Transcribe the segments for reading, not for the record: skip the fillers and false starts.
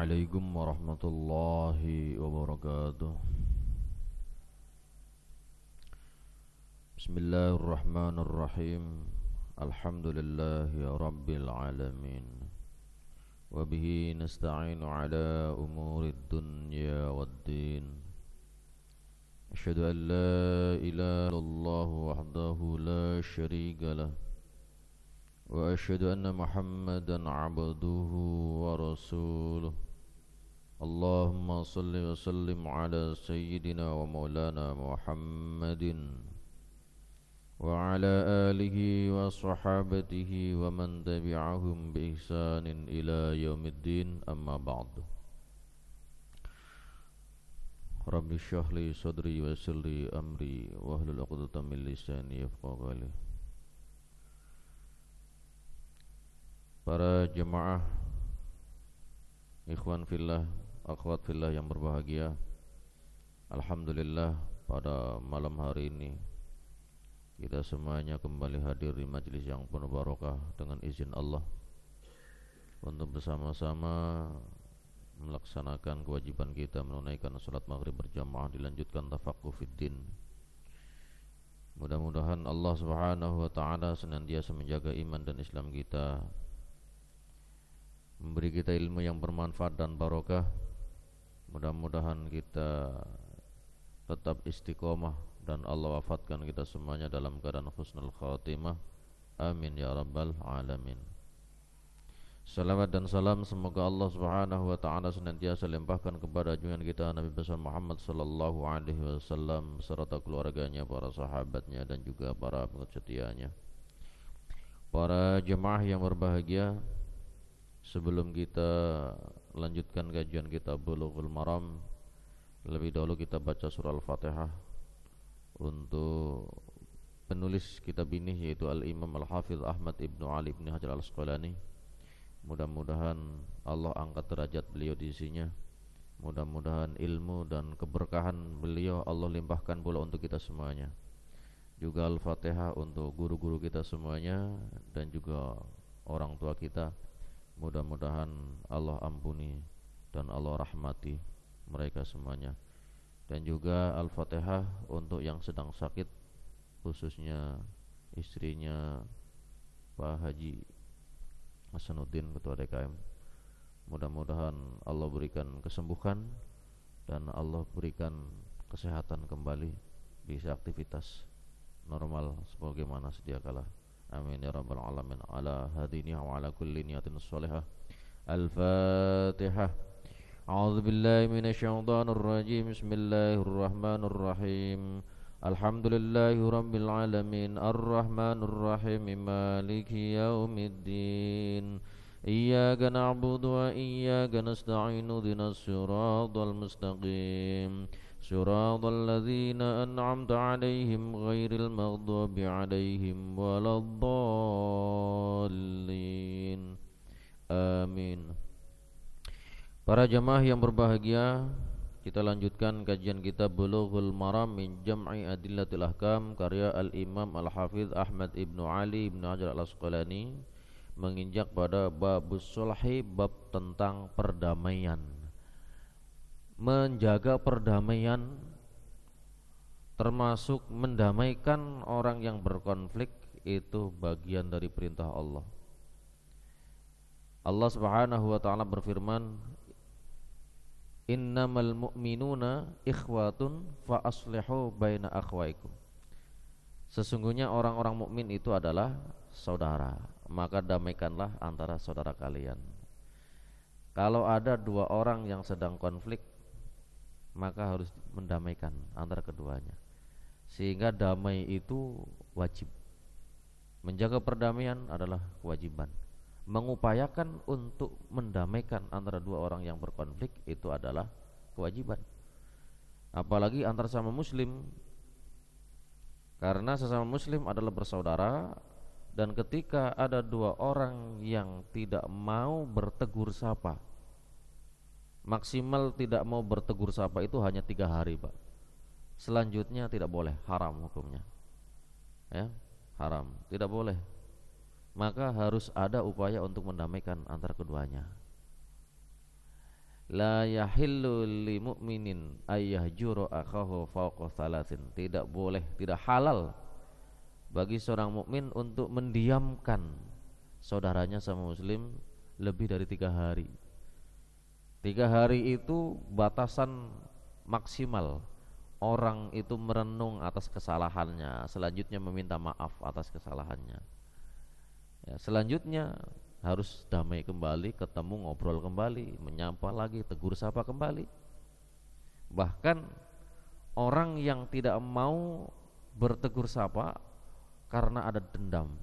عليكم ورحمة الله وبركاته. بسم الله الرحمن الرحيم. الحمد لله رب العالمين، وبه نستعين على أمور الدنيا والدين. أشهد أن لا إله إلا الله وحده لا شريك له، وأشهد أن محمدا عبده ورسوله. اللهم صل وسلم على سيدنا ومولانا محمد وعلى آله وصحابته ومن تبعهم بإحسان إلى يوم الدين. أما بعد. Rabbi shrah li sadri wa yassir li amri wahlul 'uqdatam min lisani yafqahu qawli. Para jemaah ikhwan fillah, akhwat fillah yang berbahagia, alhamdulillah pada malam hari ini kita semuanya kembali hadir di majlis yang penuh barokah dengan izin Allah untuk bersama-sama melaksanakan kewajiban kita menunaikan salat maghrib berjamaah, dilanjutkan tafaqquh fiddin. Mudah-mudahan Allah Subhanahu wa taala senantiasa menjaga iman dan Islam kita, memberi kita ilmu yang bermanfaat dan barokah. Mudah-mudahan kita tetap istiqomah dan Allah wafatkan kita semuanya dalam keadaan husnul khatimah. Amin ya rabbal alamin. Salawat dan salam semoga Allah Subhanahu wa taala senantiasa limpahkan kepada junjungan kita Nabi besar Muhammad sallallahu alaihi wasallam serta keluarganya, para sahabatnya dan juga para pengikut setianya. Para jemaah yang berbahagia, sebelum kita lanjutkan kajian kita Bulughul Maram, lebih dahulu kita baca surah Al-Fatihah untuk penulis kitab ini, yaitu Al-Imam Al-Hafidh Ahmad Ibnu Ali Ibnu Hajar Al-Asqalani. Mudah-mudahan Allah angkat derajat beliau di sisinya. Mudah-mudahan ilmu dan keberkahan beliau Allah limpahkan pula untuk kita semuanya. Juga Al-Fatihah untuk guru-guru kita semuanya dan juga orang tua kita. Mudah-mudahan Allah ampuni dan Allah rahmati mereka semuanya. Dan juga Al-Fatihah untuk yang sedang sakit, khususnya istrinya Pak Haji Hasanuddin, Ketua DKM. Mudah-mudahan Allah berikan kesembuhan dan Allah berikan kesehatan kembali, bisa aktivitas normal sebagaimana sedia kala. Amin ya rabbal alamin. Ala hadiniha wa ala kulli niyatin sholihah. Al-Fatihah. A'udzu billahi minasyaitonir rajim. Bismillahirrahmanirrahim. Alhamdulillahi rabbil alamin, arrahmanir rahim, maliki yaumiddin. Iyyaka na'budu wa iyyaka nasta'in, ihdinas siratal mustaqim, siratal ladzina an'amta 'alaihim ghairil maghdubi 'alaihim waladdallin. Amin. Para jamaah yang berbahagia, kita lanjutkan kajian kita Bulughul Maram min Jam'i Adillatil Ahkam karya Al-Imam Al-Hafidh Ahmad Ibnu Ali Ibnu Hajar Al-Asqalani, menginjak pada babus sulhi, bab tentang perdamaian. Menjaga perdamaian termasuk mendamaikan orang yang berkonflik, itu bagian dari perintah Allah. Allah Subhanahu wa taala berfirman, innamal mu'minuna ikhwatun fa aslihu baina akhwaikum. Sesungguhnya orang-orang mukmin itu adalah saudara, maka damaikanlah antara saudara kalian. Kalau ada dua orang yang sedang konflik, maka harus mendamaikan antara keduanya, sehingga damai itu wajib. Menjaga perdamaian adalah kewajiban. Mengupayakan untuk mendamaikan antara dua orang yang berkonflik itu adalah kewajiban, apalagi antar sama muslim, karena sesama muslim adalah bersaudara. Dan ketika ada dua orang yang tidak mau bertegur sapa, maksimal tidak mau bertegur sapa itu hanya 3 hari, Pak. Selanjutnya tidak boleh, haram hukumnya, ya, haram, tidak boleh. Maka harus ada upaya untuk mendamaikan antara keduanya. La yahillu li mu'minin ayyahjuru akhahu fawqa thalathin. Tidak boleh, tidak halal bagi seorang mukmin untuk mendiamkan saudaranya sama muslim lebih dari 3 hari. 3 hari itu batasan maksimal orang itu merenung atas kesalahannya, selanjutnya meminta maaf atas kesalahannya. Ya, selanjutnya harus damai kembali, ketemu, ngobrol kembali, menyapa lagi, tegur sapa kembali. Bahkan orang yang tidak mau bertegur sapa karena ada dendam,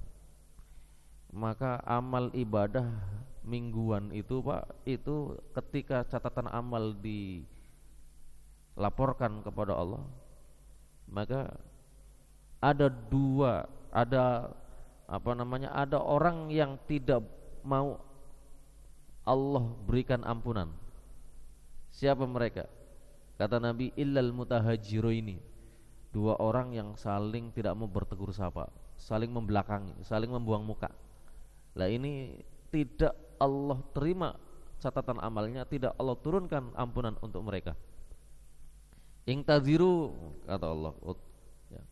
maka amal ibadah mingguan itu Pak, itu ketika catatan amal dilaporkan kepada Allah, maka ada ada orang yang tidak mau Allah berikan ampunan. Siapa mereka? Kata Nabi, illal mutahajiroini, 2 orang yang saling tidak mau bertegur sapa, saling membelakangi, saling membuang muka. Lah ini tidak Allah terima catatan amalnya, tidak Allah turunkan ampunan untuk mereka. Ingtadziru, kata Allah, ya,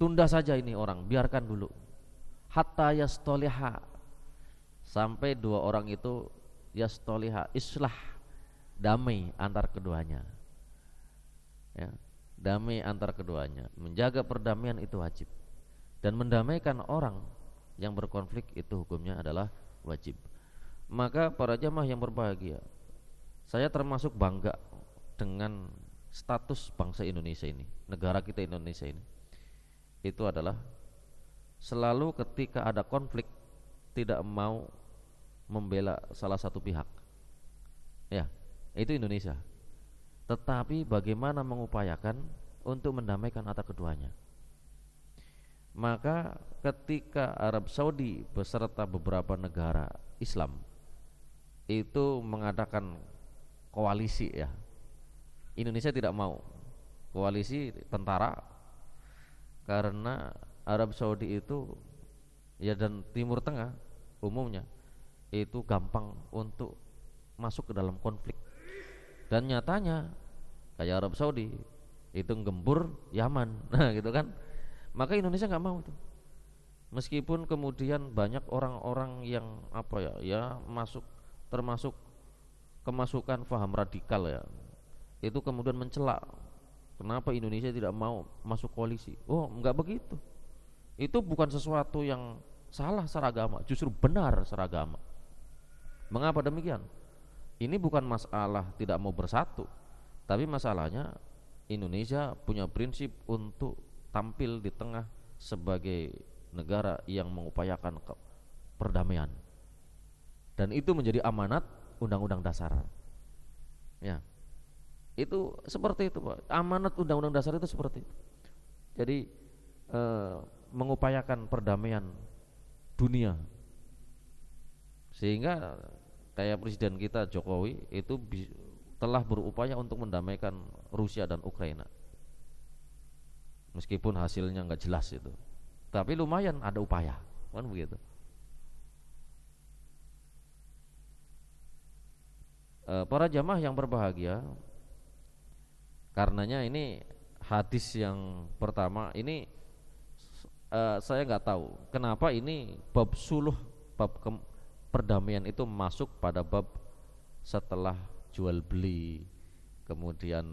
tunda saja ini orang, biarkan dulu, hatta yastoliha, sampai 2 orang itu yastoliha, islah, damai antar keduanya. Ya, damai antar keduanya. Menjaga perdamaian itu wajib, dan mendamaikan orang yang berkonflik itu hukumnya adalah wajib. Maka para jamaah yang berbahagia, saya termasuk bangga dengan status bangsa Indonesia ini, negara kita Indonesia ini. Itu adalah selalu ketika ada konflik tidak mau membela salah satu pihak. Ya, itu Indonesia. Tetapi bagaimana mengupayakan untuk mendamaikan antara keduanya. Maka ketika Arab Saudi beserta beberapa negara Islam itu mengadakan koalisi, ya, Indonesia tidak mau koalisi tentara, karena Arab Saudi itu, ya, dan Timur Tengah umumnya itu gampang untuk masuk ke dalam konflik. Dan nyatanya kayak Arab Saudi itu gembur Yaman, nah gitu kan. Maka Indonesia nggak mau itu. Meskipun kemudian banyak orang-orang yang masuk, termasuk kemasukan paham radikal, ya, itu kemudian mencela kenapa Indonesia tidak mau masuk koalisi. Oh, enggak begitu. Itu bukan sesuatu yang salah secara agama, justru benar secara agama. Mengapa demikian? Ini bukan masalah tidak mau bersatu, tapi masalahnya Indonesia punya prinsip untuk tampil di tengah sebagai negara yang mengupayakan perdamaian, dan itu menjadi amanat Undang-Undang Dasar. Ya, itu seperti itu Pak. Amanat Undang-Undang Dasar itu seperti itu. Jadi mengupayakan perdamaian dunia, sehingga kayak Presiden kita Jokowi itu telah berupaya untuk mendamaikan Rusia dan Ukraina. Meskipun hasilnya nggak jelas itu, tapi lumayan ada upaya, kan begitu. Para jamaah yang berbahagia, karenanya ini hadis yang pertama ini saya nggak tahu kenapa ini bab suluh, bab perdamaian itu masuk pada bab setelah jual beli, kemudian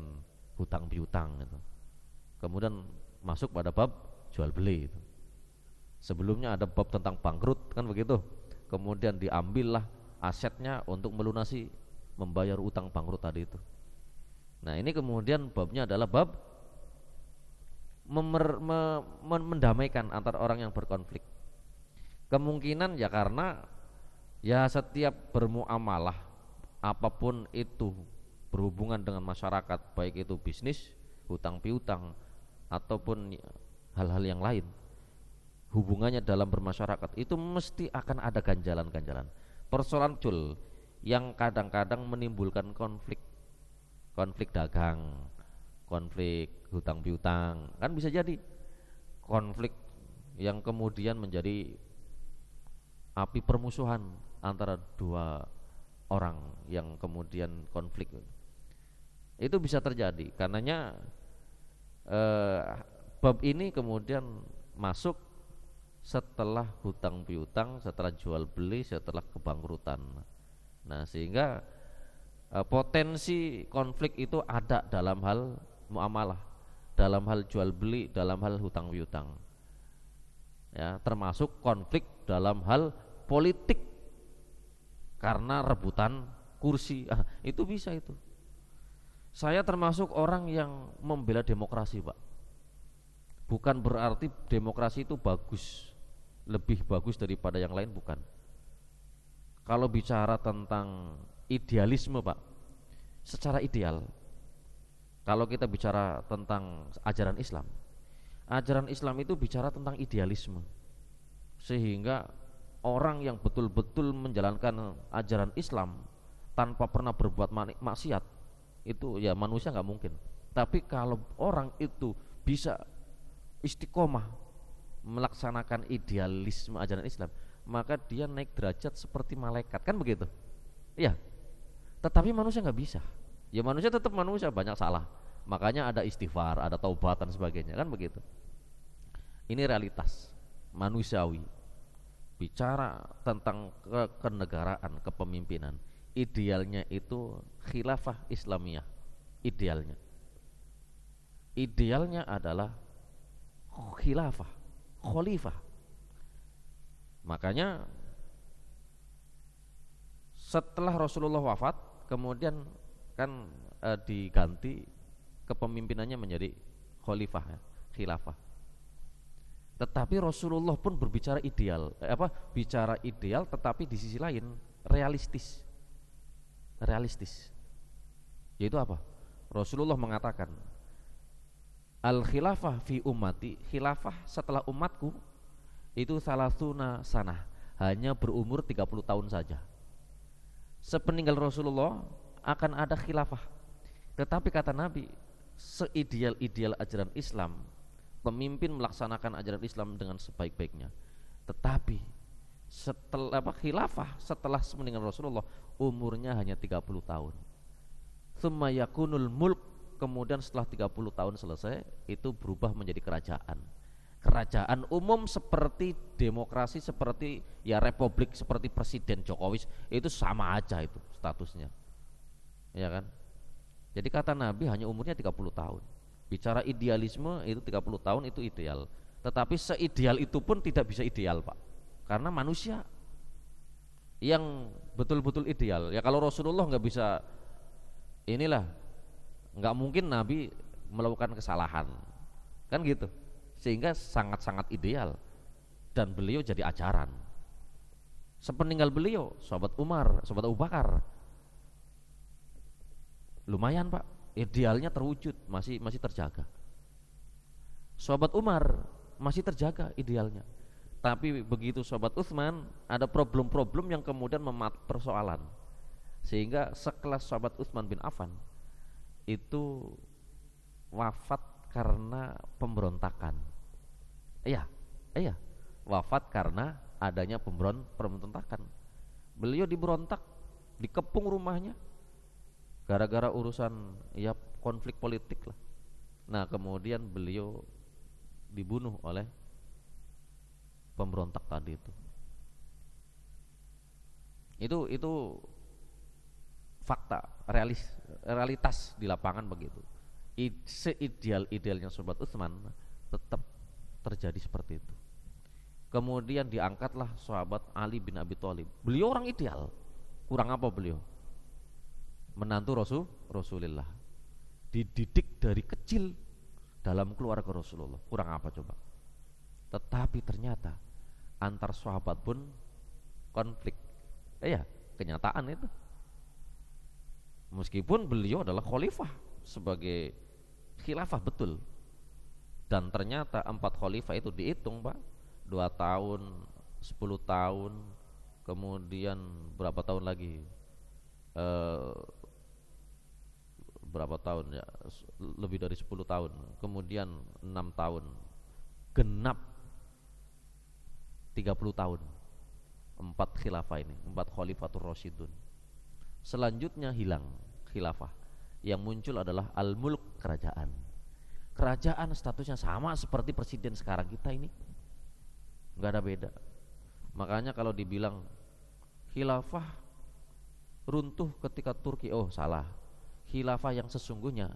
hutang piutang gitu. Kemudian masuk pada bab jual beli itu. Sebelumnya ada bab tentang bangkrut, kan begitu. Kemudian diambillah asetnya untuk melunasi, membayar utang bangkrut tadi itu. Nah, ini kemudian babnya adalah bab mendamaikan antar orang yang berkonflik. Kemungkinan ya karena ya setiap bermuamalah apapun itu berhubungan dengan masyarakat, baik itu bisnis, hutang piutang, ataupun hal-hal yang lain, hubungannya dalam bermasyarakat itu mesti akan ada ganjalan-ganjalan, persoalan muncul yang kadang-kadang menimbulkan konflik dagang, konflik hutang piutang, kan bisa jadi konflik yang kemudian menjadi api permusuhan antara dua orang yang kemudian konflik. Itu bisa terjadi. Karenanya bab ini kemudian masuk setelah hutang piutang, setelah jual beli, setelah kebangkrutan. Nah, sehingga potensi konflik itu ada dalam hal muamalah, dalam hal jual beli, dalam hal hutang piutang. Ya, termasuk konflik dalam hal politik karena rebutan kursi. Itu bisa itu. Saya termasuk orang yang membela demokrasi, Pak. Bukan berarti demokrasi itu bagus, lebih bagus daripada yang lain, bukan. Kalau bicara tentang idealisme, Pak, secara ideal, kalau kita bicara tentang ajaran Islam itu bicara tentang idealisme, sehingga orang yang betul-betul menjalankan ajaran Islam tanpa pernah berbuat maksiat, itu ya manusia nggak mungkin. Tapi kalau orang itu bisa istiqomah melaksanakan idealisme ajaran Islam, maka dia naik derajat seperti malaikat, kan begitu? Iya. Tetapi manusia nggak bisa. Ya manusia tetap manusia, banyak salah. Makanya ada istighfar, ada taubat dan sebagainya, kan begitu? Ini realitas manusiawi. Bicara tentang kenegaraan, kepemimpinan, idealnya itu khilafah Islamiyah. Idealnya adalah khilafah, khalifah. Makanya setelah Rasulullah wafat, kemudian kan diganti kepemimpinannya menjadi khalifah, ya, khilafah. Tetapi Rasulullah pun berbicara ideal, bicara ideal, tetapi di sisi lain realistis. Yaitu apa? Rasulullah mengatakan, al khilafah fi ummati, khilafah setelah umatku itu salasuna sanah, hanya berumur 30 tahun saja. Sepeninggal Rasulullah akan ada khilafah. Tetapi kata Nabi, seideal-ideal ajaran Islam, pemimpin melaksanakan ajaran Islam dengan sebaik-baiknya. Tetapi setelah khilafah, setelah meninggal Rasulullah, umurnya hanya 30 tahun. Tsumma yakunul mulk, kemudian setelah 30 tahun selesai, itu berubah menjadi kerajaan. Kerajaan umum seperti demokrasi, seperti ya republik, seperti Presiden Jokowi, itu sama aja itu statusnya. Ya kan? Jadi kata Nabi hanya umurnya 30 tahun. Bicara idealisme itu 30 tahun itu ideal. Tetapi seideal itu pun tidak bisa ideal, Pak. Karena manusia yang betul-betul ideal. Ya kalau Rasulullah nggak bisa, inilah, nggak mungkin Nabi melakukan kesalahan, kan gitu. Sehingga sangat-sangat ideal, dan beliau jadi ajaran. Sepeninggal beliau, sahabat Umar, sahabat Abu Bakar, lumayan, Pak, idealnya terwujud, masih terjaga. Sahabat Umar masih terjaga idealnya. Tapi begitu sahabat Utsman, ada problem-problem yang kemudian persoalan, sehingga sekelas sahabat Utsman bin Affan itu wafat karena pemberontakan. Iya, wafat karena adanya pemberontakan. Beliau diberontak, dikepung rumahnya gara-gara urusan ya konflik politik lah. Nah, kemudian beliau dibunuh oleh pemberontak tadi itu. Itu fakta, realitas di lapangan begitu. Seideal-idealnya sobat Utsman tetap terjadi seperti itu. Kemudian diangkatlah sahabat Ali bin Abi Thalib. Beliau orang ideal. Kurang apa beliau? Menantu Rasulullah. Dididik dari kecil dalam keluarga Rasulullah. Kurang apa coba? Tetapi ternyata antar sahabat pun konflik. Ya, kenyataan itu. Meskipun beliau adalah khalifah sebagai khilafah betul. Dan ternyata 4 khalifah itu dihitung, Pak, 2 tahun, 10 tahun, kemudian berapa tahun lagi, berapa tahun ya, lebih dari 10 tahun, kemudian 6 tahun, genap 30 tahun, 4 khilafah ini, 4 khalifatur rasyidun. Selanjutnya hilang khilafah. Yang muncul adalah al-mulk, kerajaan. Kerajaan statusnya sama seperti presiden sekarang kita ini, nggak ada beda. Makanya kalau dibilang khilafah runtuh ketika Turki, oh salah. Khilafah yang sesungguhnya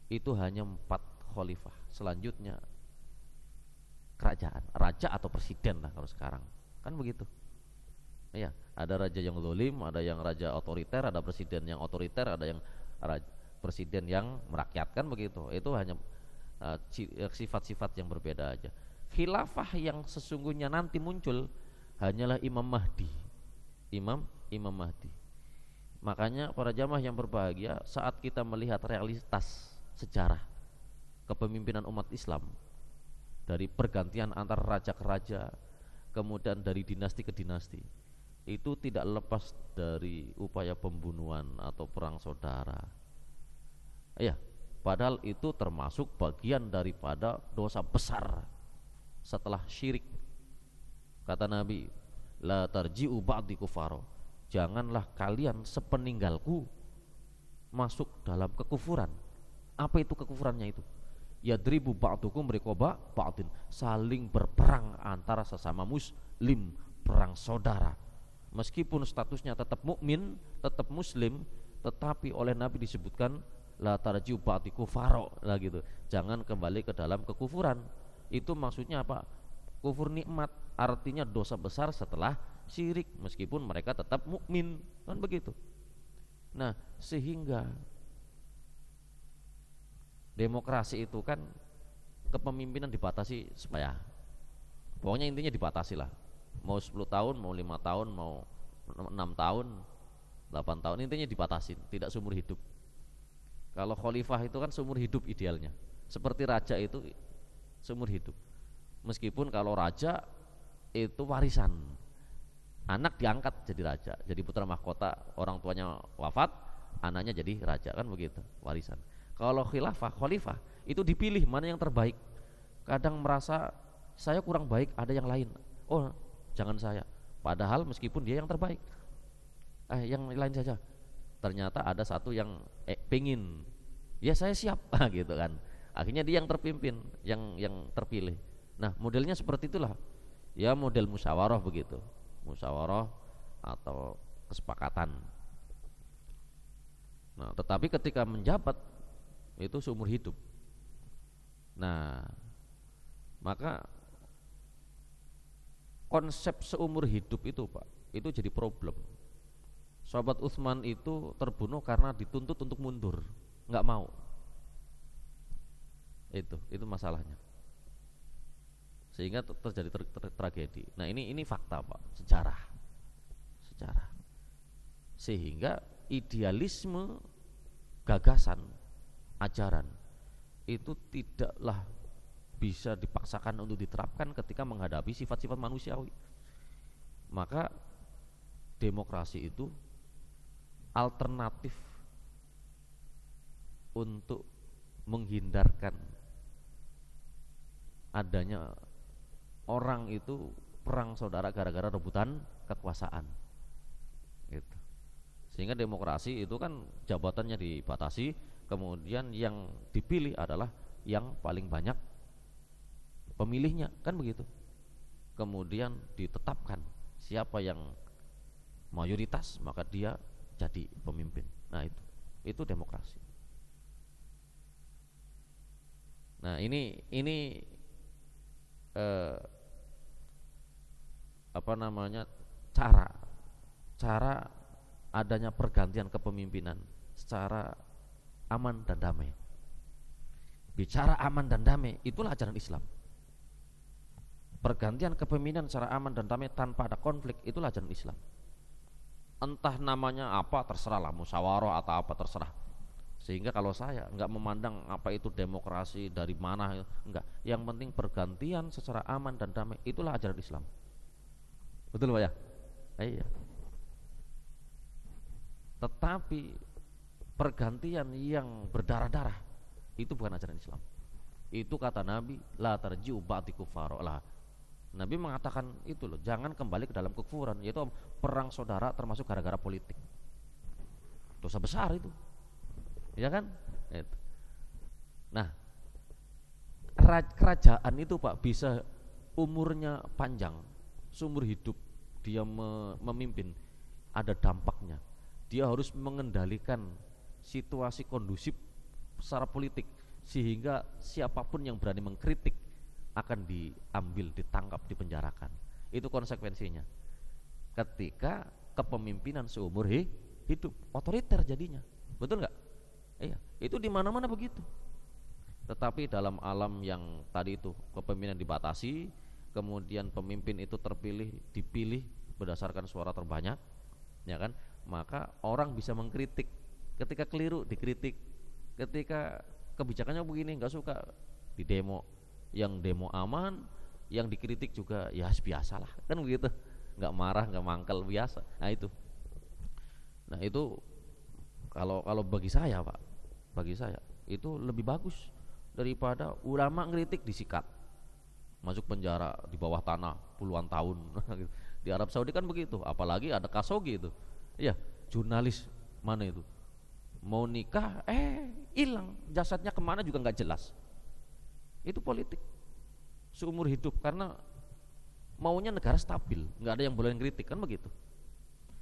itu hanya 4 khalifah. Selanjutnya kerajaan, raja atau presiden lah kalau sekarang, kan begitu. Iya, ada raja yang zalim, ada yang raja otoriter, ada presiden yang otoriter, ada yang presiden yang merakyatkan, begitu. Itu hanya sifat-sifat yang berbeda aja. Khilafah yang sesungguhnya nanti muncul hanyalah Imam Mahdi. Imam Mahdi. Makanya para jamaah yang berbahagia, saat kita melihat realitas sejarah kepemimpinan umat Islam, dari pergantian antar raja ke raja, kemudian dari dinasti ke dinasti, itu tidak lepas dari upaya pembunuhan atau perang saudara. Ya, padahal itu termasuk bagian daripada dosa besar setelah syirik. Kata Nabi, la tarji'u ba'di kufaro, janganlah kalian sepeninggalku masuk dalam kekufuran. Apa itu kekufurannya itu? Yadribu ba'dukum riqaba ba'din, saling berperang antara sesama muslim, perang saudara. Meskipun statusnya tetap mukmin, tetap muslim, tetapi oleh Nabi disebutkan la tarji'u ba'di kufaro lah gitu. Jangan kembali ke dalam kekufuran. Itu maksudnya apa? Kufur nikmat, artinya dosa besar setelah syirik, meskipun mereka tetap mukmin, kan begitu. Nah, sehingga demokrasi itu kan kepemimpinan dibatasi, supaya pokoknya intinya dibatasi lah. Mau 10 tahun, mau 5 tahun, mau 6 tahun, 8 tahun, intinya dibatasi, tidak seumur hidup. Kalau khalifah itu kan seumur hidup idealnya. Seperti raja itu seumur hidup. Meskipun kalau raja itu warisan, anak diangkat jadi raja, jadi putra mahkota, orang tuanya wafat, anaknya jadi raja, kan begitu, warisan. Kalau khalifah itu dipilih mana yang terbaik. Kadang merasa saya kurang baik, ada yang lain, oh jangan saya, padahal meskipun dia yang terbaik, yang lain saja. Ternyata ada satu yang pengin, ya saya siap, gitu kan. Akhirnya dia yang terpimpin, yang terpilih. Nah, modelnya seperti itulah. Ya, model musyawarah begitu. Musyawarah atau kesepakatan. Nah, tetapi ketika menjabat itu seumur hidup. Nah, maka konsep seumur hidup itu, Pak, itu jadi problem. Sahabat Utsman itu terbunuh karena dituntut untuk mundur, nggak mau. Itu masalahnya. Sehingga terjadi tragedi. Nah, ini fakta, Pak, sejarah. Sehingga idealisme, gagasan, ajaran itu tidaklah bisa dipaksakan untuk diterapkan ketika menghadapi sifat-sifat manusiawi. Maka demokrasi itu alternatif untuk menghindarkan adanya orang itu perang saudara gara-gara rebutan kekuasaan gitu. Sehingga demokrasi itu kan jabatannya dibatasi, kemudian yang dipilih adalah yang paling banyak pemilihnya, kan begitu. Kemudian ditetapkan siapa yang mayoritas, maka dia jadi pemimpin. Nah, itu demokrasi. Nah, ini cara adanya pergantian kepemimpinan secara aman dan damai. Bicara aman dan damai, itulah ajaran Islam. Pergantian kepemimpinan secara aman dan damai tanpa ada konflik, itulah ajaran Islam. Entah namanya apa, terserahlah, musyawarah atau apa, terserah. Sehingga kalau saya enggak memandang apa itu demokrasi dari mana, enggak. Yang penting pergantian secara aman dan damai, itulah ajaran Islam. Betul, Pak ya? Iya. Tetapi pergantian yang berdarah-darah itu bukan ajaran Islam. Itu kata Nabi, la tarji'u ba'di kufaro lah. Nabi mengatakan itu loh, jangan kembali ke dalam kekufuran, yaitu perang saudara termasuk gara-gara politik. Dosa besar itu. Ya kan? Itu. Nah, kerajaan itu Pak bisa umurnya panjang, seumur hidup dia memimpin, ada dampaknya. Dia harus mengendalikan situasi kondusif secara politik sehingga siapapun yang berani mengkritik akan diambil, ditangkap, dipenjarakan. Itu konsekuensinya. Ketika kepemimpinan seumur hidup, otoriter jadinya. Betul nggak? Iya, itu di mana-mana begitu. Tetapi dalam alam yang tadi itu kepemimpinan dibatasi, kemudian pemimpin itu dipilih berdasarkan suara terbanyak, ya kan? Maka orang bisa mengkritik. Ketika keliru dikritik, ketika kebijakannya begini nggak suka di demo, yang demo aman, yang dikritik juga ya biasalah, kan begitu, nggak marah, nggak mangkel, biasa. Nah itu kalau bagi saya Pak, bagi saya itu lebih bagus daripada ulama ngeritik disikat, masuk penjara di bawah tanah puluhan tahun. Di Arab Saudi kan begitu, apalagi ada Khashoggi itu, ya jurnalis mana itu mau nikah hilang, jasadnya kemana juga nggak jelas. Itu politik seumur hidup karena maunya negara stabil, nggak ada yang boleh ngeritik, kan begitu.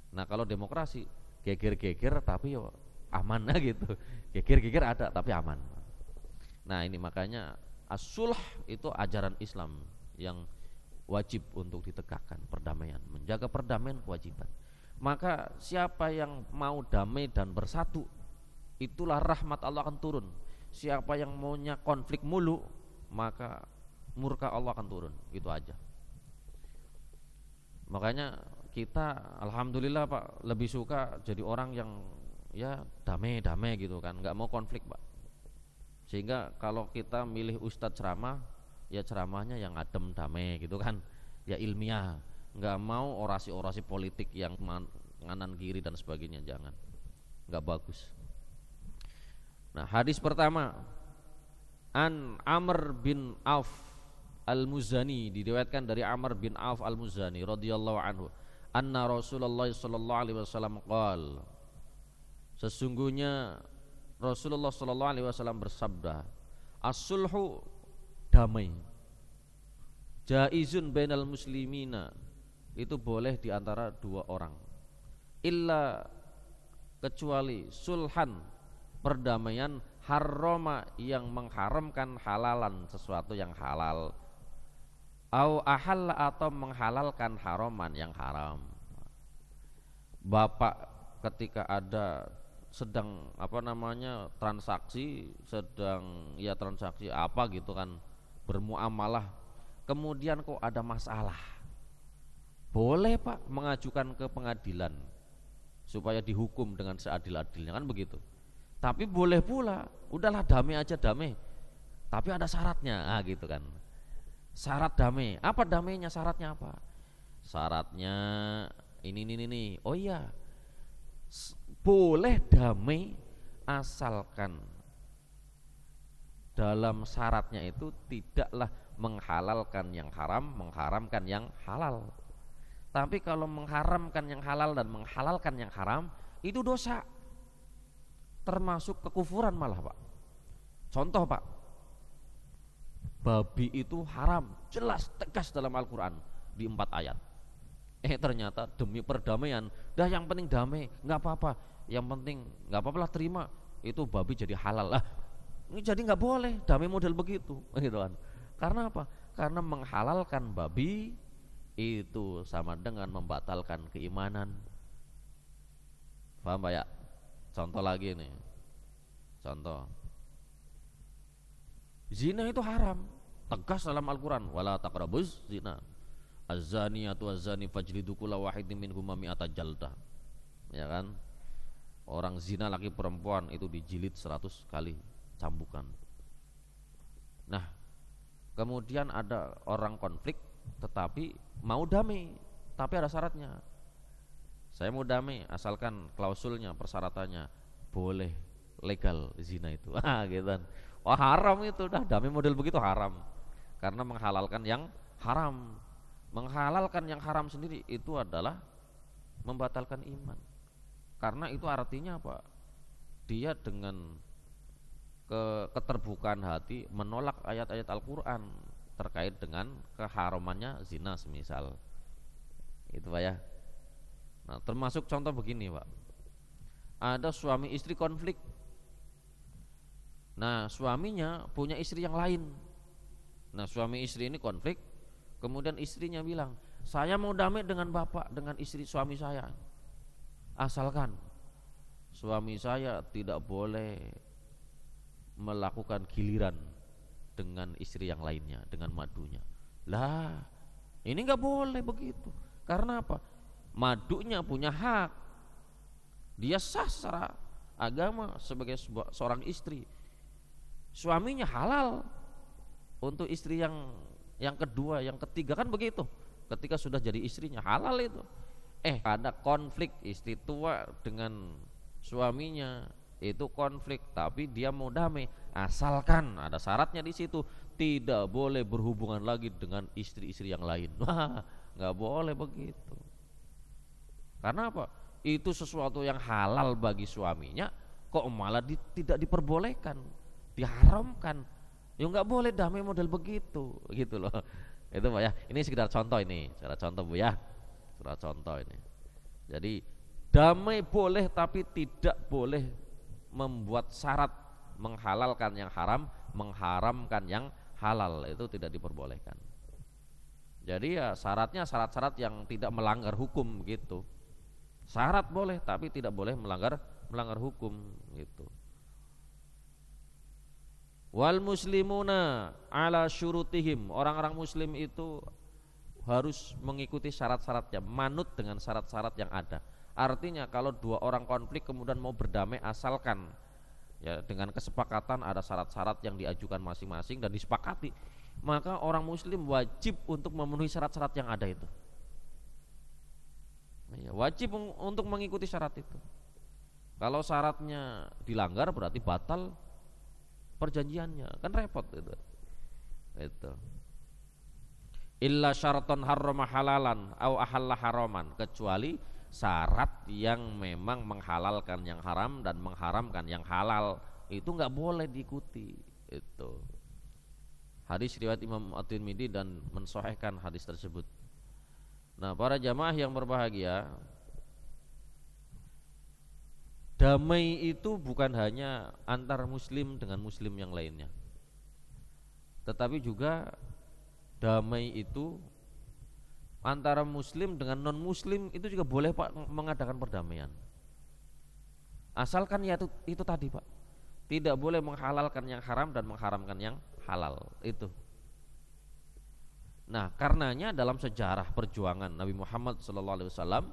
Nah kalau demokrasi geger-geger tapi yo aman gitu, geger-geger ada tapi aman. Nah ini makanya as-sulh itu ajaran Islam yang wajib untuk ditegakkan, perdamaian, menjaga perdamaian kewajiban. Maka siapa yang mau damai dan bersatu, itulah rahmat Allah akan turun. Siapa yang maunya konflik mulu, maka murka Allah akan turun. Gitu aja. Makanya kita alhamdulillah Pak lebih suka jadi orang yang ya damai gitu kan, nggak mau konflik Pak. Sehingga kalau kita milih ustadz ceramah, ya ceramahnya yang adem, damai gitu kan, ya ilmiah, nggak mau orasi-orasi politik yang kanan kiri dan sebagainya, jangan, nggak bagus. Nah hadis pertama, an Amr bin Auf al-Muzani, diriwayatkan dari Amr bin Auf al-Muzani radhiyallahu anhu, anna Rasulullah sallallahu alaihi wasallam qala, sesungguhnya Rasulullah sallallahu alaihi wasallam bersabda, as-sulhu, damai, jaizun bainal muslimina, itu boleh di antara dua orang, illa, kecuali, sulhan, perdamaian, harrama, yang mengharamkan halalan, sesuatu yang halal, au ahalla, atau menghalalkan haraman, yang haram. Bapak ketika ada sedang transaksi, transaksi apa gitu kan, bermuamalah, kemudian kok ada masalah, boleh Pak mengajukan ke pengadilan supaya dihukum dengan seadil-adilnya, kan begitu. Tapi boleh pula udahlah damai aja, damai, tapi ada syaratnya, gitu kan. Syarat damai, apa damainya, syaratnya apa? Syaratnya ini. Oh iya, boleh damai asalkan dalam syaratnya itu tidaklah menghalalkan yang haram, mengharamkan yang halal. Tapi kalau mengharamkan yang halal dan menghalalkan yang haram, itu dosa, termasuk kekufuran malah Pak. Contoh Pak, babi itu haram, jelas tegas dalam Al-Quran di 4 ayat. Ternyata demi perdamaian, dah yang penting damai, nggak apa-apa, yang penting nggak apa-apa lah, terima, itu babi jadi halal lah. Ini jadi nggak boleh damai model begitu, gitu kan. Karena apa? Karena menghalalkan babi itu sama dengan membatalkan keimanan. Paham Pak ya? Contoh lagi nih, contoh, zina itu haram, tegas dalam Al-Quran, wala taqrabuz zina, az-zaniyatu az-zani fajlidu kulla wahidin minhuma mi'ata jaldah, ya kan? Orang zina laki perempuan itu dijilid 100 kali cambukan. Nah, kemudian ada orang konflik tetapi mau damai, tapi ada syaratnya. Saya mau damai asalkan klausulnya, persyaratannya boleh legal zina itu. Gitu kan. Wah haram itu, dah damai model begitu haram. Karena menghalalkan yang haram. Menghalalkan yang haram sendiri itu adalah membatalkan iman. Karena itu artinya apa? dia dengan keterbukaan hati menolak ayat-ayat Al-Quran terkait dengan keharamannya zina semisal itu Pak ya. Nah termasuk contoh begini Pak, ada suami istri konflik. Nah suaminya punya istri yang lain. Nah suami istri ini konflik, kemudian istrinya bilang, saya mau damai dengan bapak, dengan istri suami saya, asalkan suami saya tidak boleh melakukan giliran dengan istri yang lainnya, dengan madunya. Lah ini gak boleh begitu. Karena apa? Madunya punya hak, dia sah secara agama sebagai seorang istri. Suaminya halal untuk istri yang kedua, yang ketiga, kan begitu. Ketika sudah jadi istrinya halal itu. Ada konflik istri tua dengan suaminya, itu konflik, tapi dia mau damai, asalkan ada syaratnya di situ, tidak boleh berhubungan lagi dengan istri-istri yang lain. Wah, nggak boleh begitu. Karena apa? Itu sesuatu yang halal bagi suaminya, kok malah tidak diperbolehkan, diharamkan. Ya nggak boleh damai model begitu, gitu loh. Itu Pak ya. Ini sekedar contoh ini, sekedar contoh Bu ya. Sekedar contoh ini. Jadi damai boleh, tapi tidak boleh membuat syarat menghalalkan yang haram, mengharamkan yang halal, itu tidak diperbolehkan. Jadi ya syaratnya syarat-syarat yang tidak melanggar hukum gitu. Syarat boleh, tapi tidak boleh melanggar hukum gitu. Wal muslimuna ala syurutihim, orang-orang muslim itu harus mengikuti syarat-syaratnya, manut dengan syarat-syarat yang ada. Artinya kalau dua orang konflik kemudian mau berdamai, asalkan ya dengan kesepakatan ada syarat-syarat yang diajukan masing-masing dan disepakati, maka orang muslim wajib untuk memenuhi syarat-syarat yang ada itu. Ya, wajib untuk mengikuti syarat itu. Kalau syaratnya dilanggar berarti batal perjanjiannya, kan repot itu. Itu. Illa syaraton harrama halalan au ahalla haraman, kecuali syarat yang memang menghalalkan yang haram dan mengharamkan yang halal, itu nggak boleh diikuti. Itu hadis riwayat Imam At-Tirmidzi dan mensahihkan hadis tersebut. Nah para jamaah yang berbahagia, damai itu bukan hanya antar muslim dengan muslim yang lainnya, tetapi juga damai itu antara muslim dengan non muslim, itu juga boleh Pak mengadakan perdamaian. Asalkan ya itu tadi Pak, tidak boleh menghalalkan yang haram dan mengharamkan yang halal itu. Nah karenanya dalam sejarah perjuangan Nabi Muhammad SAW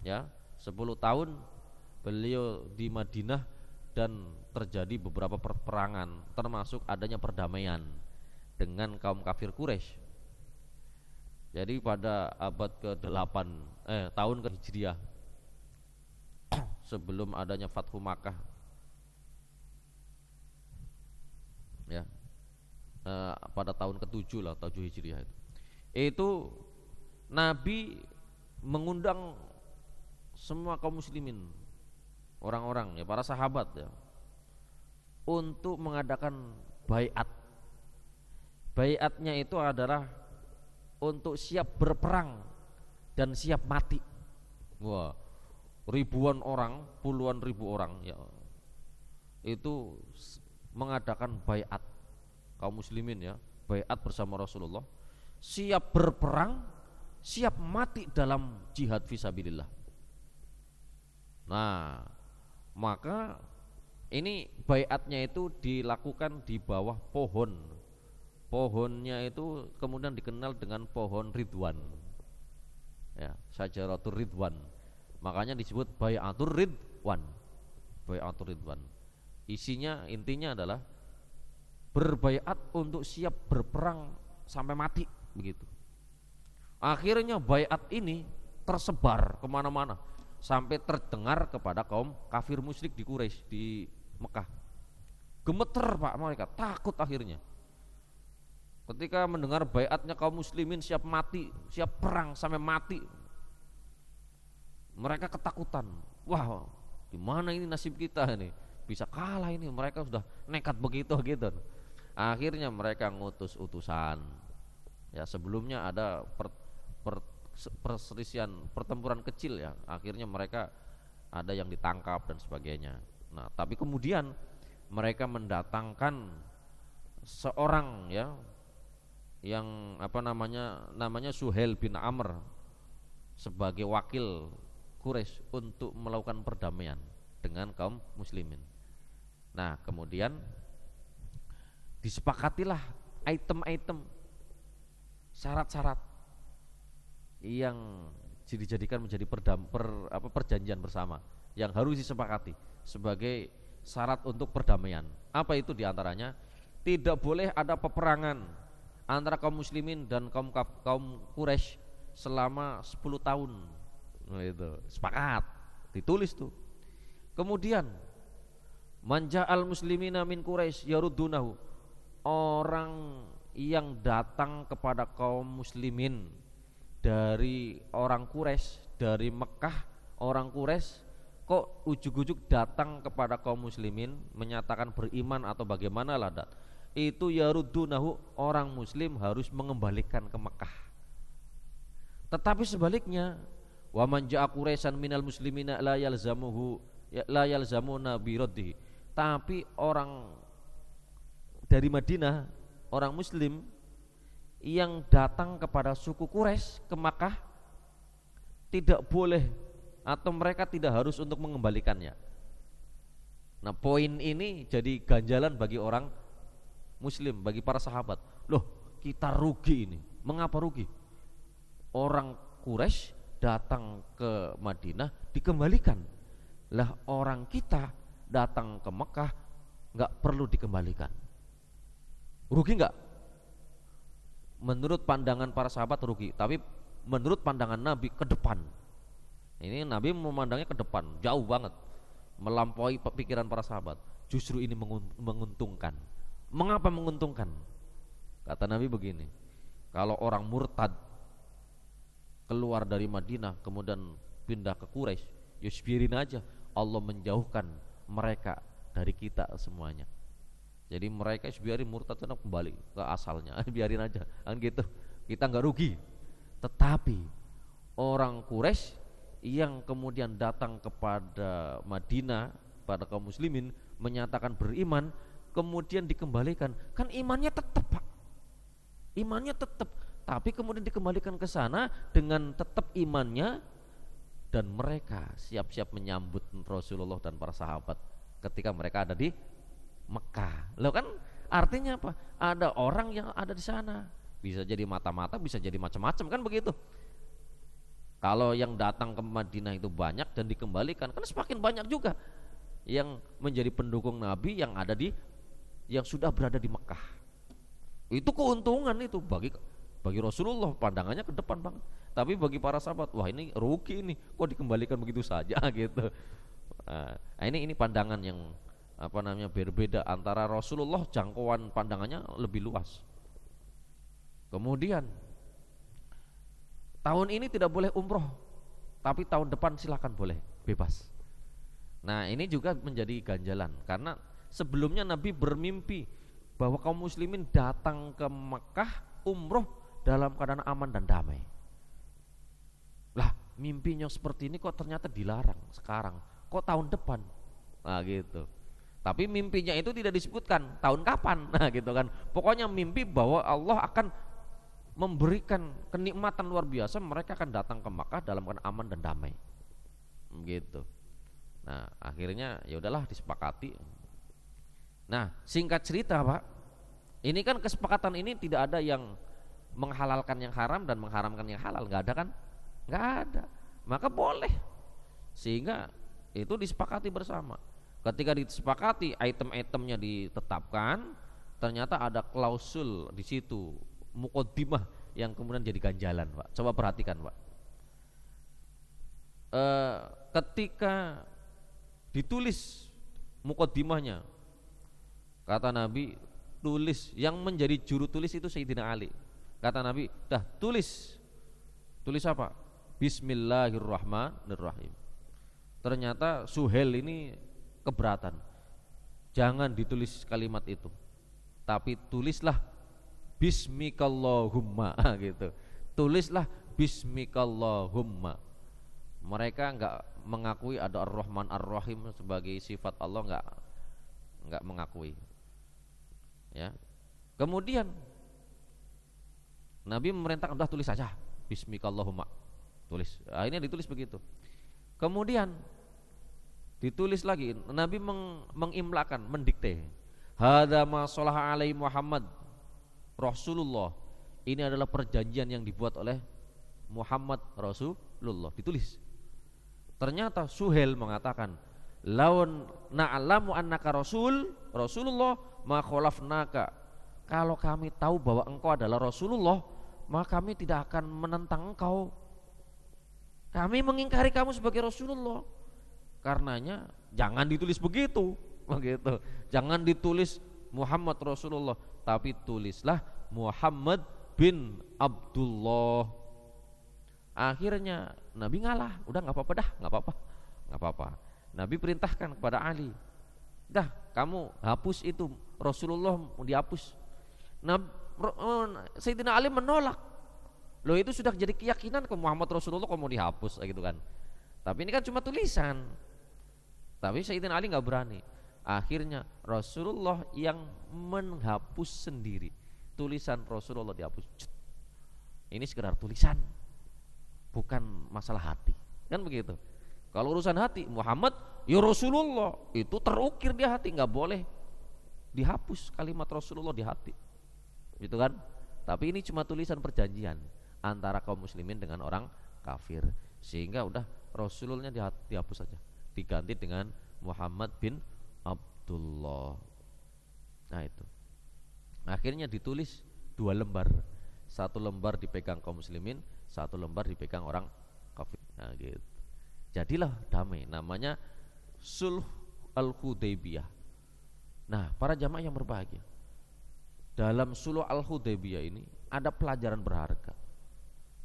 ya, 10 tahun beliau di Madinah dan terjadi beberapa peperangan, termasuk adanya perdamaian dengan kaum kafir Quraisy. Jadi pada abad ke-8 tahun ke-Hijriah sebelum adanya Fathu Makkah ya, pada tahun ke-7 lah, 7 Hijriah itu Nabi mengundang semua kaum muslimin, orang-orang ya, para sahabat ya, untuk mengadakan baiat. Baiatnya itu adalah untuk siap berperang dan siap mati. Wah, ribuan orang, puluhan ribu orang ya, itu mengadakan baiat kaum muslimin ya, baiat bersama Rasulullah, siap berperang, siap mati dalam jihad fisabilillah. Nah, maka ini baiatnya itu dilakukan di bawah pohon. Pohonnya itu kemudian dikenal dengan pohon Ridwan. Ya, Syajaratul Ridwan. Makanya disebut baiatur Ridwan. Baiatur Ridwan. Intinya adalah berbaiat untuk siap berperang sampai mati begitu. Akhirnya baiat ini tersebar kemana-mana sampai terdengar kepada kaum kafir musyrik di Quraisy, di Mekah. Gemeter Pak mereka, takut akhirnya. Ketika mendengar baiatnya kaum muslimin siap mati, siap perang sampai mati, mereka ketakutan. Wah, gimana ini nasib kita ini? bisa kalah ini, mereka sudah nekat begitu gitu. Akhirnya mereka ngutus utusan. Ya sebelumnya ada perselisihan, pertempuran kecil ya. Akhirnya mereka ada yang ditangkap dan sebagainya. Nah, tapi kemudian mereka mendatangkan seorang ya yang namanya Suhail bin Amr sebagai wakil Quraisy untuk melakukan perdamaian dengan kaum muslimin. Nah, kemudian disepakatilah item-item syarat-syarat yang dijadikan menjadi perjanjian bersama yang harus disepakati sebagai syarat untuk perdamaian. Apa itu diantaranya? Tidak boleh ada peperangan antara kaum muslimin dan kaum Quraisy selama 10 tahun. Nah, itu sepakat, ditulis tuh. Kemudian manja'al muslimina min Quraisy yaruddunahu, orang yang datang kepada kaum muslimin dari orang Quraisy, dari Mekah, orang Quraisy kok ujuk-ujuk datang kepada kaum muslimin menyatakan beriman atau bagaimana lah, itu yaruddunahu, orang muslim harus mengembalikan ke Mekah. Tetapi sebaliknya, wa man ja'a Quraisyan minal muslimina la yalzamuna bi raddihi, tapi orang dari Madinah, orang muslim yang datang kepada suku Quraisy ke Makkah tidak boleh atau mereka tidak harus untuk mengembalikannya. Nah, poin ini jadi ganjalan bagi orang muslim, bagi para sahabat. Loh, kita rugi ini. Mengapa rugi? Orang Quraisy datang ke Madinah dikembalikan. Lah, orang kita datang ke Mekah nggak perlu dikembalikan. Rugi nggak? Menurut pandangan para sahabat rugi, tapi menurut pandangan Nabi ke depan. Ini Nabi memandangnya ke depan, jauh banget, melampaui pikiran para sahabat. Justru ini menguntungkan. Mengapa menguntungkan? Kata Nabi begini, kalau orang murtad keluar dari Madinah kemudian pindah ke Quraisy, ya biarin aja, Allah menjauhkan mereka dari kita semuanya. Jadi mereka biarin murtad karena kembali ke asalnya, biarin aja, kan gitu. Kita nggak rugi. Tetapi orang Quraisy yang kemudian datang kepada Madinah, pada kaum muslimin, menyatakan beriman, kemudian dikembalikan, kan imannya tetap, Pak. Imannya tetap, tapi kemudian dikembalikan ke sana dengan tetap imannya, dan mereka siap-siap menyambut Rasulullah dan para sahabat ketika mereka ada di Mekah. Loh, kan artinya apa? Ada orang yang ada di sana. Bisa jadi mata-mata, bisa jadi macam-macam, kan begitu. Kalau yang datang ke Madinah itu banyak dan dikembalikan, kan semakin banyak juga yang menjadi pendukung Nabi yang ada yang sudah berada di Mekah. Itu keuntungan itu bagi Rasulullah, pandangannya ke depan banget. Tapi bagi para sahabat, wah ini rugi ini, kok dikembalikan begitu saja gitu. Nah, ini pandangan yang berbeda antara Rasulullah, jangkauan pandangannya lebih luas. Kemudian tahun ini tidak boleh umroh, tapi tahun depan silakan boleh, bebas. Nah, ini juga menjadi ganjalan karena sebelumnya Nabi bermimpi bahwa kaum muslimin datang ke Mekah umroh dalam keadaan aman dan damai. Lah, mimpinya seperti ini kok ternyata dilarang sekarang, kok tahun depan. Nah, gitu. Tapi mimpinya itu tidak disebutkan tahun kapan. Nah, gitu kan. Pokoknya mimpi bahwa Allah akan memberikan kenikmatan luar biasa, mereka akan datang ke Makkah dalam keadaan aman dan damai. Gitu. Nah, akhirnya ya udahlah disepakati. Nah, singkat cerita, Pak, ini kan kesepakatan ini tidak ada yang menghalalkan yang haram dan mengharamkan yang halal, nggak ada kan? Nggak ada. Maka boleh. Sehingga itu disepakati bersama. Ketika disepakati, item-itemnya ditetapkan, ternyata ada klausul di situ, muqaddimah yang kemudian jadi ganjalan, Pak. Coba perhatikan, Pak. Ketika ditulis muqaddimahnya, kata Nabi, tulis, yang menjadi juru tulis itu Sayyidina Ali. Kata Nabi, dah tulis apa? Bismillahirrahmanirrahim. Ternyata Suhail ini keberatan. jangan ditulis kalimat itu, tapi tulislah bismikallahumma gitu. Tulislah bismikallahumma. Mereka enggak mengakui ada Ar-Rahman Ar-Rahim sebagai sifat Allah, enggak mengakui. Ya. Kemudian Nabi memerintahkan, udah tulis saja bismikallahumma. Tulis. Akhirnya ditulis begitu. Kemudian ditulis lagi, Nabi mengimlakan, mendikte. Hadza ma shalaha alaihi Muhammad Rasulullah. Ini adalah perjanjian yang dibuat oleh Muhammad Rasulullah, ditulis. Ternyata Suhail mengatakan, laun na'lamu annaka Rasulullah ma khalafnaka. Kalau kami tahu bahwa engkau adalah Rasulullah, maka kami tidak akan menentang engkau. Kami mengingkari kamu sebagai Rasulullah. Karenanya jangan ditulis begitu. Jangan ditulis Muhammad Rasulullah, tapi tulislah Muhammad bin Abdullah. Akhirnya Nabi ngalah, udah nggak apa-apa dah, nggak apa-apa. Nabi perintahkan kepada Ali, dah kamu hapus itu, Rasulullah mau dihapus. Sayyidina Ali menolak, loh itu sudah jadi keyakinan ke Muhammad Rasulullah kok mau dihapus gitu kan. Tapi ini kan cuma tulisan. Tapi Sayyidina Ali nggak berani. Akhirnya Rasulullah yang menghapus sendiri, tulisan Rasulullah dihapus. Ini sekedar tulisan, bukan masalah hati, kan begitu. Kalau urusan hati, Muhammad ya Rasulullah, itu terukir di hati, nggak boleh dihapus kalimat Rasulullah di hati, gitu kan. Tapi ini cuma tulisan perjanjian antara kaum muslimin dengan orang kafir, sehingga udah Rasulullah dihapus saja, diganti dengan Muhammad bin Abdullah. Nah itu akhirnya ditulis 2 lembar, 1 lembar dipegang kaum muslimin, 1 lembar dipegang orang kafir. Nah gitu, jadilah damai, namanya Sulh Al-Hudaybiyah. Nah para jamaah yang berbahagia, dalam Sulh Al-Hudaybiyah ini ada pelajaran berharga.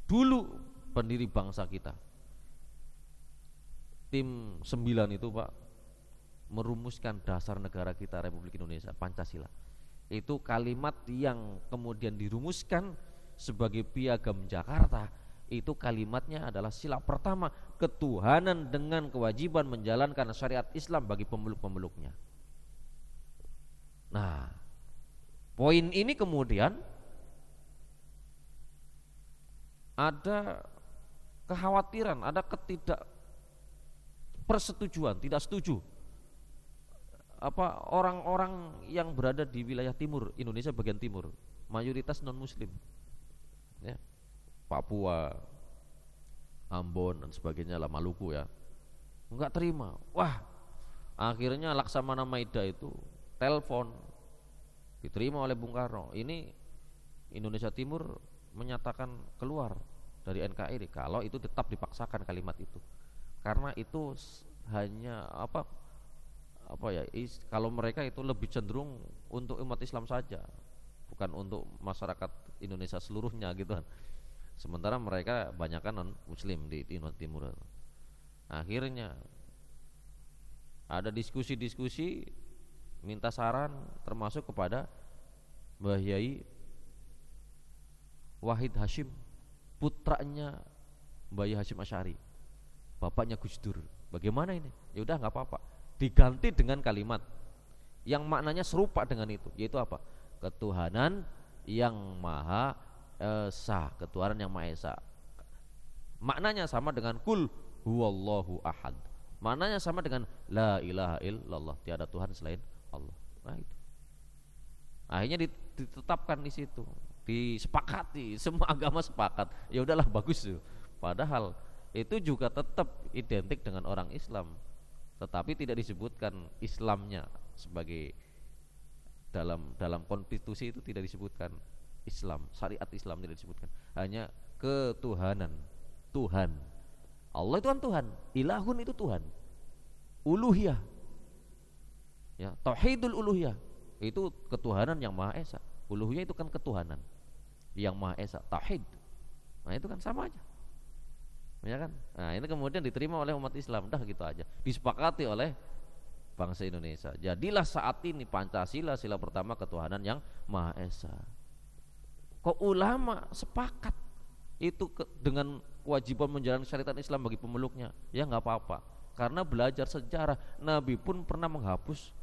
Dulu pendiri bangsa kita, tim 9 itu Pak, merumuskan dasar negara kita Republik Indonesia, Pancasila. Itu kalimat yang kemudian dirumuskan sebagai piagam Jakarta. Itu kalimatnya adalah sila pertama, ketuhanan dengan kewajiban menjalankan syariat Islam bagi pemeluk-pemeluknya. Nah, poin ini kemudian ada kekhawatiran, ada ketidakpersetujuan, tidak setuju orang-orang yang berada di wilayah timur Indonesia, bagian timur, mayoritas non muslim ya, Papua, Ambon dan sebagainya lah, Maluku ya, enggak terima. Wah, akhirnya Laksamana Maida itu telepon, diterima oleh Bung Karno. Ini Indonesia Timur menyatakan keluar dari NKRI kalau itu tetap dipaksakan kalimat itu, karena itu hanya kalau mereka itu lebih cenderung untuk umat Islam saja, bukan untuk masyarakat Indonesia seluruhnya gitu kan. Sementara mereka banyakkan non muslim di timur. Akhirnya ada diskusi minta saran, termasuk kepada Mbah Yai Wahid Hashim, putranya Mbah Yai Hashim Asy'ari, bapaknya Gus Dur. Bagaimana ini? Ya udah nggak apa-apa, diganti dengan kalimat yang maknanya serupa dengan itu, yaitu apa? Ketuhanan yang Maha Esa, ketuhanan yang Maha Esa. Maknanya sama dengan kul huwallahu ahad. Maknanya sama dengan la ilaha illallah, tiada Tuhan selain Allah. Nah itu. Akhirnya ditetapkan di situ, disepakati, semua agama sepakat. Ya udahlah, bagus tuh. Padahal itu juga tetap identik dengan orang Islam, tetapi tidak disebutkan Islamnya sebagai dalam konstitusi itu tidak disebutkan Islam, syariat Islam tidak disebutkan, hanya ketuhanan, Tuhan. Allah itu kan Tuhan, ilahun itu Tuhan, uluhiyah ya, tauhidul uluhiyah itu ketuhanan yang Maha Esa. Uluhiyah itu kan ketuhanan yang Maha Esa, tauhid. Nah itu kan sama aja, ya kan. Nah ini kemudian diterima oleh umat Islam, dah gitu aja, disepakati oleh bangsa Indonesia. Jadilah saat ini Pancasila, sila pertama ketuhanan yang Maha Esa. Kok ulama sepakat itu dengan kewajiban menjalankan syariat Islam bagi pemeluknya? Ya nggak apa-apa, karena belajar sejarah Nabi pun pernah menghapus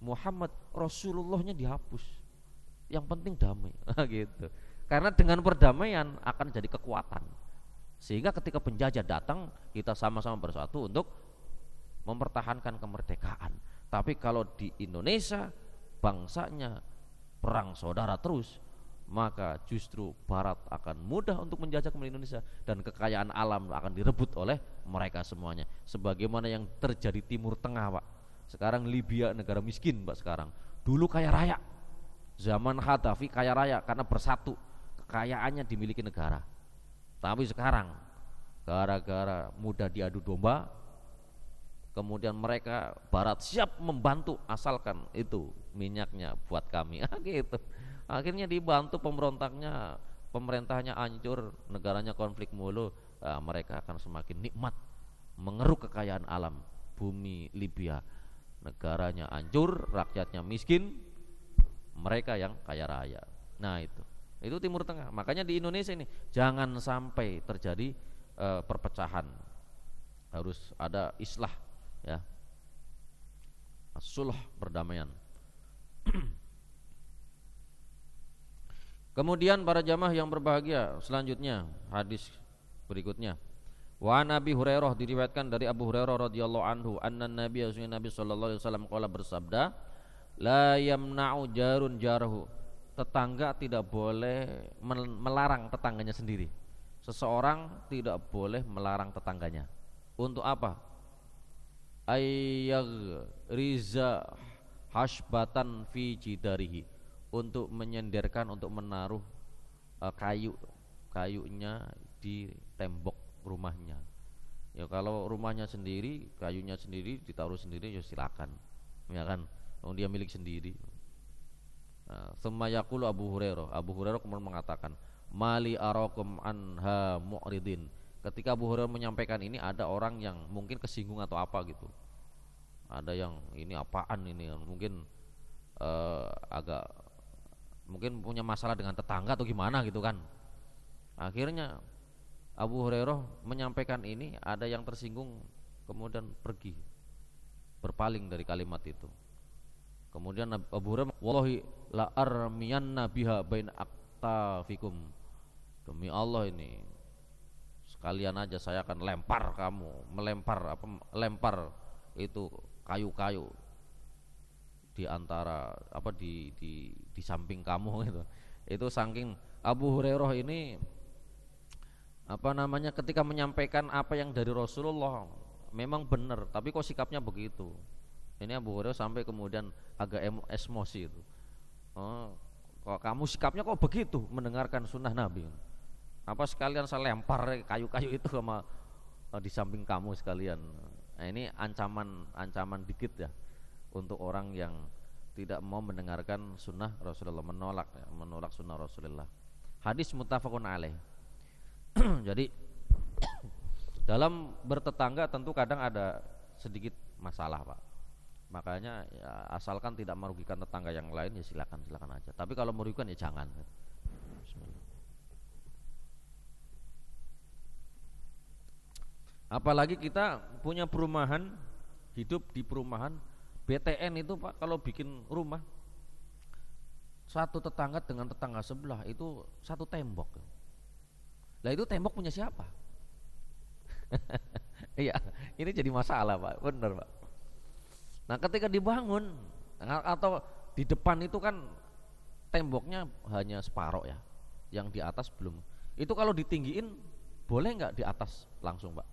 Muhammad, Rasulullahnya dihapus. Yang penting damai, gitu. Karena dengan perdamaian akan jadi kekuatan. Sehingga ketika penjajah datang, kita sama-sama bersatu untuk mempertahankan kemerdekaan. Tapi kalau di Indonesia bangsanya perang saudara terus, maka justru Barat akan mudah untuk menjajah kembali Indonesia dan kekayaan alam akan direbut oleh mereka semuanya. Sebagaimana yang terjadi Timur Tengah, Pak. Sekarang Libya negara miskin, Pak, sekarang. Dulu kaya raya. Zaman Gaddafi kaya raya karena bersatu, kekayaannya dimiliki negara. Tapi sekarang gara-gara mudah diadu domba, kemudian mereka Barat siap membantu asalkan itu minyaknya buat kami, gitu. Akhirnya dibantu pemberontaknya, pemerintahnya hancur, negaranya konflik mulu. Mereka akan semakin nikmat mengeruk kekayaan alam bumi Libya. Negaranya hancur, rakyatnya miskin, mereka yang kaya raya. Nah itu Timur Tengah. Makanya di Indonesia ini jangan sampai terjadi perpecahan. Harus ada islah, ya, sulh, perdamaian. Kemudian para jamaah yang berbahagia, selanjutnya hadis berikutnya. Wa Nabi Hurairah, diriwayatkan dari Abu Hurairah radhiyallahu anhu, anna Nabi sallallahu alaihi wasallam qala, bersabda, la yamna'u jarun jarahu, tetangga tidak boleh melarang tetangganya sendiri. Seseorang tidak boleh melarang tetangganya. Untuk apa? Ayyag riza hashbatan fi jidarihi, untuk menyenderkan, untuk menaruh kayunya di tembok rumahnya. Ya kalau rumahnya sendiri, kayunya sendiri, ditaruh sendiri, ya silakan, ya kan, dia milik sendiri. Tsumma yaqulu Abu Hurairah kemudian mengatakan, mali arakum anha mu'ridin. Ketika Abu Hurairah menyampaikan ini, ada orang yang mungkin kesinggung atau apa gitu. Ada yang ini apaan ini, mungkin agak mungkin punya masalah dengan tetangga atau gimana gitu kan. Akhirnya Abu Hurairah menyampaikan ini, ada yang tersinggung, kemudian pergi, berpaling dari kalimat itu. Kemudian Abu Hurairah, wallahi la armiyanna biha bain aktafikum, demi Allah ini sekalian aja saya akan lempar kamu, lempar itu kayu-kayu di antara di samping kamu gitu. Itu saking Abu Hurairah ini ketika menyampaikan apa yang dari Rasulullah memang benar, tapi kok sikapnya begitu. Ini Abu Hurairah sampai kemudian agak emosi itu. Kok kamu sikapnya kok begitu mendengarkan sunnah Nabi? Apa sekalian saya lempar kayu-kayu itu sama di samping kamu sekalian. Nah, ini ancaman dikit ya untuk orang yang tidak mau mendengarkan sunnah Rasulullah, menolak sunnah Rasulullah. Hadis muttafaqun alaih. Jadi dalam bertetangga tentu kadang ada sedikit masalah, Pak. Makanya ya, asalkan tidak merugikan tetangga yang lain, ya silakan aja. Tapi kalau merugikan ya jangan. Bismillah. Apalagi kita punya perumahan, hidup di perumahan BTN itu, Pak, kalau bikin rumah, satu tetangga dengan tetangga sebelah itu satu tembok. Lah itu tembok punya siapa? Iya, ini jadi masalah, Pak. Benar, Pak. Nah, ketika dibangun atau di depan itu kan temboknya hanya separoh ya, yang di atas belum. Itu kalau ditinggiin boleh nggak di atas langsung, Pak?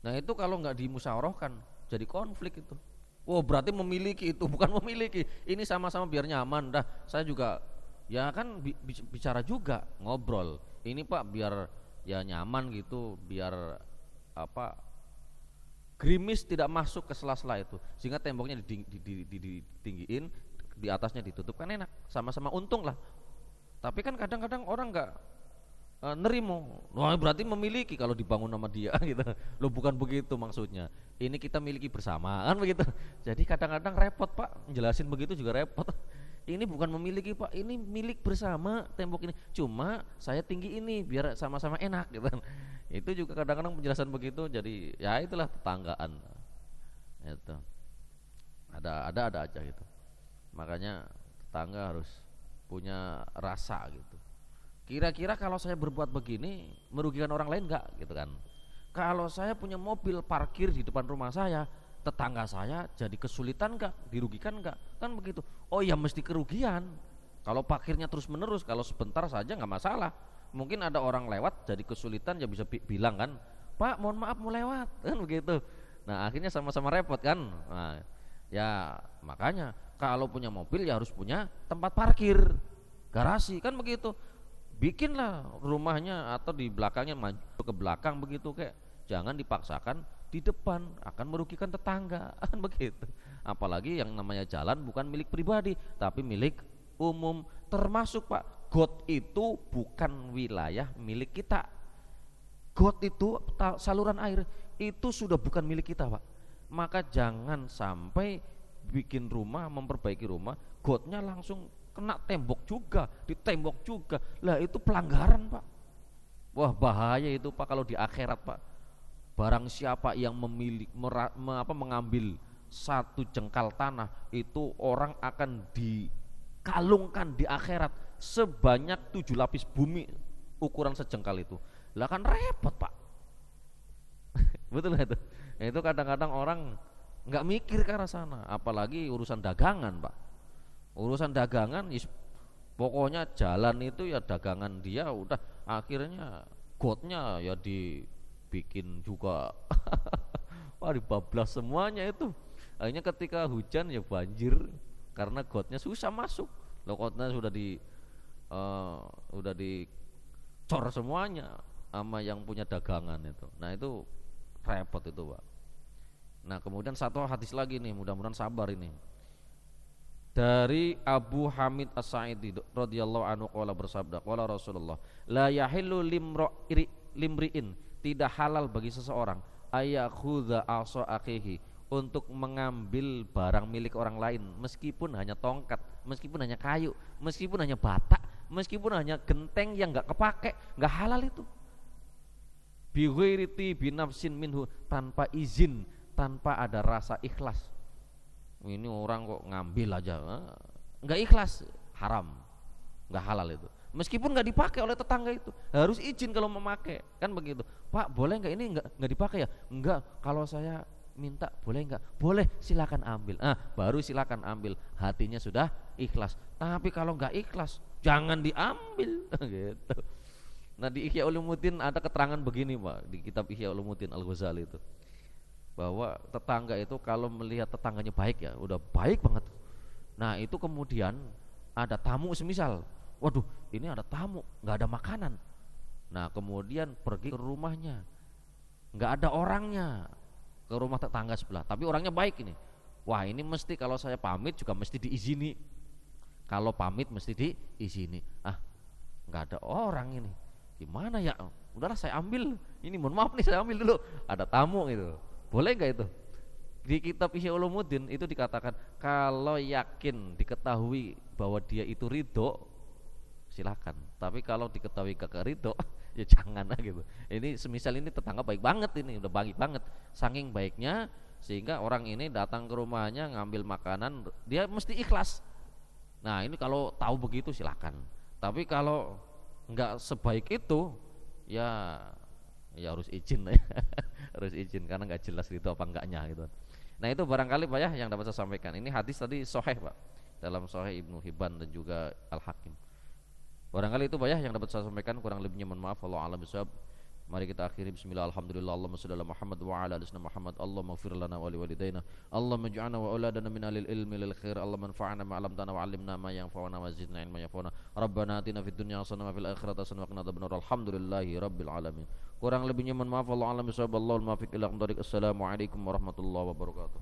Nah, itu kalau nggak dimusyawarahkan jadi konflik itu. Oh, berarti memiliki itu, bukan memiliki. Ini sama-sama biar nyaman. Dah, saya juga ya kan bicara juga, ngobrol. Ini Pak biar ya nyaman gitu, biar gerimis tidak masuk ke sela-sela itu, sehingga temboknya ditinggiin, di atasnya ditutup, kan enak, sama-sama untung lah. Tapi kan kadang-kadang orang nggak nerimo. Wah, berarti memiliki kalau dibangun sama dia gitu. Loh bukan begitu maksudnya. Ini kita miliki bersama kan begitu. Jadi kadang-kadang repot Pak, jelasin begitu juga repot. Ini bukan memiliki Pak, ini milik bersama tembok ini. Cuma saya tinggi ini biar sama-sama enak gitu. Itu juga kadang-kadang penjelasan begitu. Jadi ya itulah tetanggaan. Itu. Ada aja gitu. Makanya tetangga harus punya rasa gitu. Kira-kira kalau saya berbuat begini merugikan orang lain enggak gitu kan. Kalau saya punya mobil parkir di depan rumah saya, tetangga saya jadi kesulitan enggak, dirugikan enggak? Kan begitu. Oh ya mesti kerugian. Kalau parkirnya terus menerus, kalau sebentar saja enggak masalah. Mungkin ada orang lewat jadi kesulitan ya bisa bilang kan, Pak mohon maaf mau lewat kan begitu. Nah akhirnya sama-sama repot kan. Nah, ya makanya kalau punya mobil ya harus punya tempat parkir, garasi kan begitu. Bikinlah rumahnya atau di belakangnya maju ke belakang begitu kayak, jangan dipaksakan di depan, akan merugikan tetangga kan begitu. Apalagi yang namanya jalan bukan milik pribadi tapi milik umum. Termasuk Pak, got itu bukan wilayah milik kita. Got itu saluran air itu sudah bukan milik kita Pak. Maka jangan sampai bikin rumah, memperbaiki rumah, gotnya langsung kena tembok juga, ditembok juga. Lah itu pelanggaran Pak. Wah bahaya itu Pak kalau di akhirat Pak. Barang siapa yang mengambil satu jengkal tanah, itu orang akan dikalungkan di akhirat sebanyak 7 lapis bumi ukuran sejengkal itu. Lah kan repot Pak. Betul nggak itu? Itu kadang-kadang orang nggak mikir ke arah sana, apalagi urusan dagangan Pak. Urusan dagangan pokoknya jalan itu ya dagangan dia udah, akhirnya gotnya ya dibikin juga. Wah dibablas semuanya itu. Akhirnya ketika hujan ya banjir karena gotnya susah masuk. Loh gotnya udah dicor semuanya sama yang punya dagangan itu. Nah itu repot itu Pak. Nah kemudian satu hadis lagi nih, mudah-mudahan sabar ini. Dari Abu Hamid As-Sa'idi radhiyallahu anhu qala bersabda, qala Rasulullah, la yahillu limri'in, tidak halal bagi seseorang ayakhudha asa akhihi, untuk mengambil barang milik orang lain, meskipun hanya tongkat, meskipun hanya kayu, meskipun hanya bata, meskipun hanya genteng yang enggak kepake, enggak halal itu. Bi ghairi binafsin minhu, tanpa izin, tanpa ada rasa ikhlas. Ini orang kok ngambil aja, nggak ikhlas, haram, nggak halal itu. Meskipun nggak dipakai oleh tetangga itu, harus izin kalau memakai, kan begitu. Pak boleh nggak ini nggak dipakai ya? Enggak, kalau saya minta boleh nggak? Boleh, silakan ambil. Baru silakan ambil, hatinya sudah ikhlas. Tapi kalau nggak ikhlas, jangan diambil, gitu. Nah di Ihya Ulumuddin ada keterangan begini Pak, di kitab Ihya Ulumuddin Al-Ghazali itu, bahwa tetangga itu kalau melihat tetangganya baik ya udah baik banget. Nah itu kemudian ada tamu semisal, waduh ini ada tamu nggak ada makanan. Nah kemudian pergi ke rumahnya, nggak ada orangnya, ke rumah tetangga sebelah tapi orangnya baik ini. Wah ini mesti kalau saya pamit juga mesti diizini, kalau pamit mesti diizini. Nggak ada orang ini, gimana ya, udahlah saya ambil ini, mohon maaf nih saya ambil dulu, ada tamu gitu. Boleh nggak itu? Di kitab Ihya Ulumuddin itu dikatakan kalau yakin diketahui bahwa dia itu ridho, silakan. Tapi kalau diketahui kagak ridho, ya jangan lah gitu. Ini semisal ini tetangga baik banget, ini udah baik banget, saking baiknya sehingga orang ini datang ke rumahnya ngambil makanan, dia mesti ikhlas. Nah ini kalau tahu begitu silakan. Tapi kalau nggak sebaik itu, ya harus izin ya. Harus izin karena nggak jelas itu apa enggaknya gitu. Nah itu barangkali Pak ya yang dapat saya sampaikan. Ini hadis tadi sahih Pak, dalam Sahih Ibnu Hibban dan juga Al-Hakim. Barangkali itu Pak ya yang dapat saya sampaikan, kurang lebihnya mohon maaf. Wallahu a'lam bishawab. Mari kita akhiri bismillah, alhamdulillah, Allahumma shalli ala Muhammad wa ala ali Muhammad. Allahumma ighfir lana wa liwalidayna, Allahumma ij'alna wa auladana min alil ilmi lil khair, Allahumma anfa'na ma 'allamtana wa 'allimna ma yanfa'una wa zidna ilman yanfa'una. Rabbana atina fid dunya hasanah wa fil akhirati hasanah wa qina adzabannar. Alhamdulillahi rabbil alamin. Kurang lebihnya mohon maaf. Wallahu a'lam bishawab. Allahul muwaffiq ila aqwamit thoriq. Assalamualaikum warahmatullahi wabarakatuh.